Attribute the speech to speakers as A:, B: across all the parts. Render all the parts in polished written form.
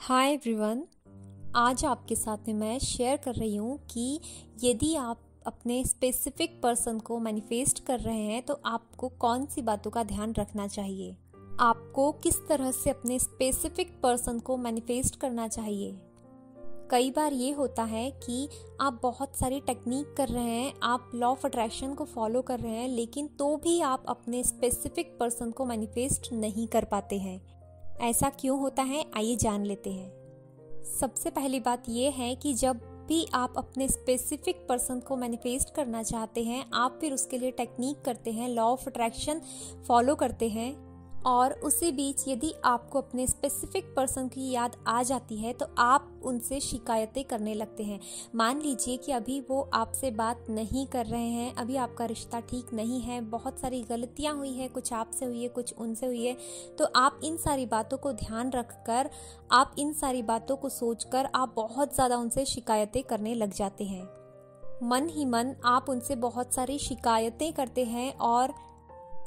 A: Hi everyone. आज आपके साथ में मैं शेयर कर रही हूँ कि यदि आप अपने स्पेसिफिक पर्सन को मैनिफेस्ट कर रहे हैं तो आपको कौन सी बातों का ध्यान रखना चाहिए, आपको किस तरह से अपने स्पेसिफिक पर्सन को मैनिफेस्ट करना चाहिए। कई बार ये होता है कि आप बहुत सारी टेक्निक कर रहे हैं, आप लॉ ऑफ अट्रैक्शन को फॉलो कर रहे हैं, लेकिन तो भी आप अपने स्पेसिफिक पर्सन को मैनिफेस्ट नहीं कर पाते हैं। ऐसा क्यों होता है, आइए जान लेते हैं। सबसे पहली बात यह है कि जब भी आप अपने स्पेसिफिक पर्सन को मैनिफेस्ट करना चाहते हैं, आप फिर उसके लिए टेक्निक करते हैं, लॉ ऑफ अट्रैक्शन फॉलो करते हैं, और उसी बीच यदि आपको अपने स्पेसिफिक पर्सन की याद आ जाती है तो आप उनसे शिकायतें करने लगते हैं। मान लीजिए कि अभी वो आपसे बात नहीं कर रहे हैं, अभी आपका रिश्ता ठीक नहीं है, बहुत सारी गलतियां हुई है, कुछ आपसे हुई है, कुछ उनसे हुई है, तो आप इन सारी बातों को ध्यान रखकर, आप इन सारी बातों को सोचकर आप बहुत ज़्यादा उनसे शिकायतें करने लग जाते हैं। मन ही मन आप उनसे बहुत सारी शिकायतें करते हैं और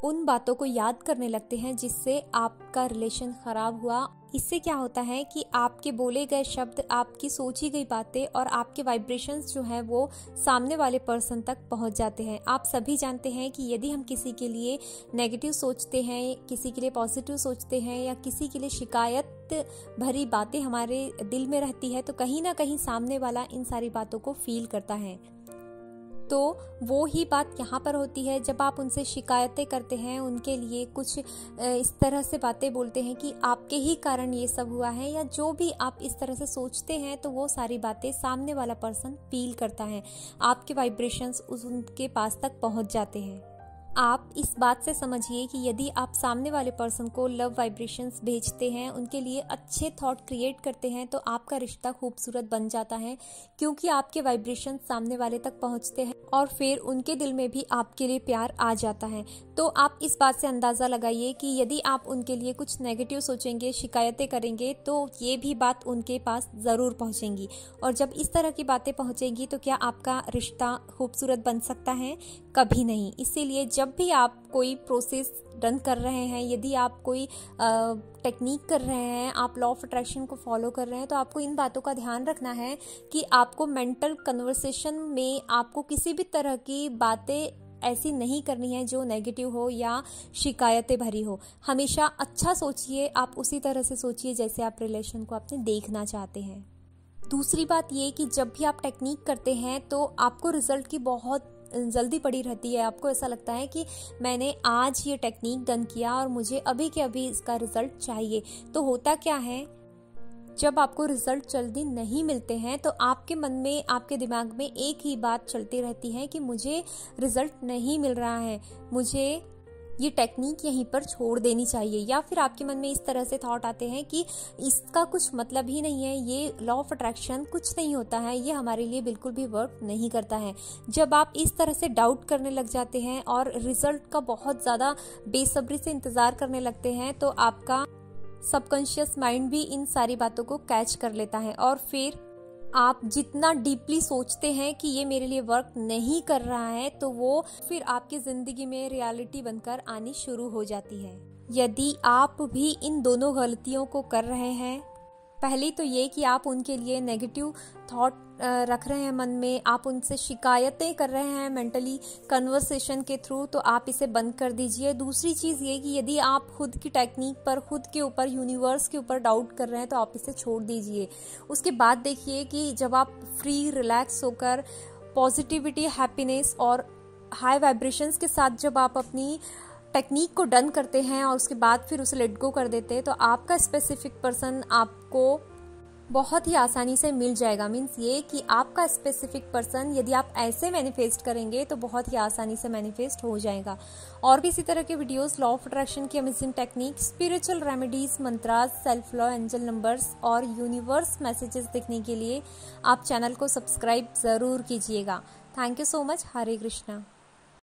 A: उन बातों को याद करने लगते हैं जिससे आपका रिलेशन खराब हुआ। इससे क्या होता है कि आपके बोले गए शब्द, आपकी सोची गई बातें और आपके वाइब्रेशंस जो हैं वो सामने वाले पर्सन तक पहुंच जाते हैं। आप सभी जानते हैं कि यदि हम किसी के लिए नेगेटिव सोचते हैं, किसी के लिए पॉजिटिव सोचते हैं या किसी के लिए शिकायत भरी बातें हमारे दिल में रहती है, तो कहीं ना कहीं सामने वाला इन सारी बातों को फील करता है। तो वो ही बात यहाँ पर होती है, जब आप उनसे शिकायतें करते हैं, उनके लिए कुछ इस तरह से बातें बोलते हैं कि आपके ही कारण ये सब हुआ है, या जो भी आप इस तरह से सोचते हैं, तो वो सारी बातें सामने वाला पर्सन फील करता है, आपके वाइब्रेशंस उनके पास तक पहुँच जाते हैं। आप इस बात से समझिए कि यदि आप सामने वाले पर्सन को लव वाइब्रेशंस भेजते हैं, उनके लिए अच्छे थॉट क्रिएट करते हैं, तो आपका रिश्ता खूबसूरत बन जाता है, क्योंकि आपके वाइब्रेशंस सामने वाले तक पहुंचते हैं और फिर उनके दिल में भी आपके लिए प्यार आ जाता है। तो आप इस बात से अंदाज़ा लगाइए कि यदि आप उनके लिए कुछ नेगेटिव सोचेंगे, शिकायतें करेंगे, तो ये भी बात उनके पास ज़रूर पहुँचेंगी। और जब इस तरह की बातें पहुँचेंगी तो क्या आपका रिश्ता खूबसूरत बन सकता है? कभी नहीं। इसीलिए जब भी आप कोई प्रोसेस रन कर रहे हैं, यदि आप कोई टेक्निक कर रहे हैं, आप लॉ ऑफ अट्रैक्शन को फॉलो कर रहे हैं, तो आपको इन बातों का ध्यान रखना है कि आपको मेंटल कन्वर्सेशन में आपको किसी भी तरह की बातें ऐसी नहीं करनी है जो नेगेटिव हो या शिकायतें भरी हो। हमेशा अच्छा सोचिए, आप उसी तरह से सोचिए जैसे आप रिलेशन को अपने देखना चाहते हैं। दूसरी बात ये कि जब भी आप टेक्निक करते हैं तो आपको रिजल्ट की बहुत जल्दी पड़ी रहती है। आपको ऐसा लगता है कि मैंने आज ये टेक्निक डन किया और मुझे अभी के अभी इसका रिजल्ट चाहिए। तो होता क्या है, जब आपको रिजल्ट जल्दी नहीं मिलते हैं तो आपके मन में, आपके दिमाग में एक ही बात चलती रहती है कि मुझे रिजल्ट नहीं मिल रहा है, मुझे ये टेक्निक यहीं पर छोड़ देनी चाहिए। या फिर आपके मन में इस तरह से थॉट आते हैं कि इसका कुछ मतलब ही नहीं है, ये लॉ ऑफ अट्रैक्शन कुछ नहीं होता है, ये हमारे लिए बिल्कुल भी वर्क नहीं करता है। जब आप इस तरह से डाउट करने लग जाते हैं और रिजल्ट का बहुत ज़्यादा बेसब्री से इंतज़ार करने लगते हैं, तो आपका सबकॉन्शियस माइंड भी इन सारी बातों को कैच कर लेता है और फिर आप जितना डीपली सोचते हैं कि ये मेरे लिए वर्क नहीं कर रहा है, तो वो फिर आपकी जिंदगी में रियलिटी बनकर आनी शुरू हो जाती है। यदि आप भी इन दोनों गलतियों को कर रहे हैं, पहली तो ये कि आप उनके लिए नेगेटिव थॉट रख रहे हैं मन में, आप उनसे शिकायतें कर रहे हैं मेंटली कन्वर्सेशन के थ्रू, तो आप इसे बंद कर दीजिए। दूसरी चीज़ ये कि यदि आप खुद की टेक्निक पर, खुद के ऊपर, यूनिवर्स के ऊपर डाउट कर रहे हैं, तो आप इसे छोड़ दीजिए। उसके बाद देखिए कि जब आप फ्री, रिलैक्स होकर पॉजिटिविटी, हैप्पीनेस और हाई वाइब्रेशंस के साथ जब आप अपनी टेक्निक को डन करते हैं और उसके बाद फिर उसे लेट गो कर देते हैं, तो आपका स्पेसिफिक पर्सन आपको बहुत ही आसानी से मिल जाएगा। मीन्स ये कि आपका स्पेसिफिक पर्सन यदि आप ऐसे मैनिफेस्ट करेंगे तो बहुत ही आसानी से मैनिफेस्ट हो जाएगा। और भी इसी तरह के वीडियोस, लॉ ऑफ अट्रैक्शन की amazing technique, spiritual remedies, mantras, self love, angel numbers और यूनिवर्स मैसेजेस देखने के लिए आप चैनल को सब्सक्राइब ज़रूर कीजिएगा। Thank you so much. Hare Krishna.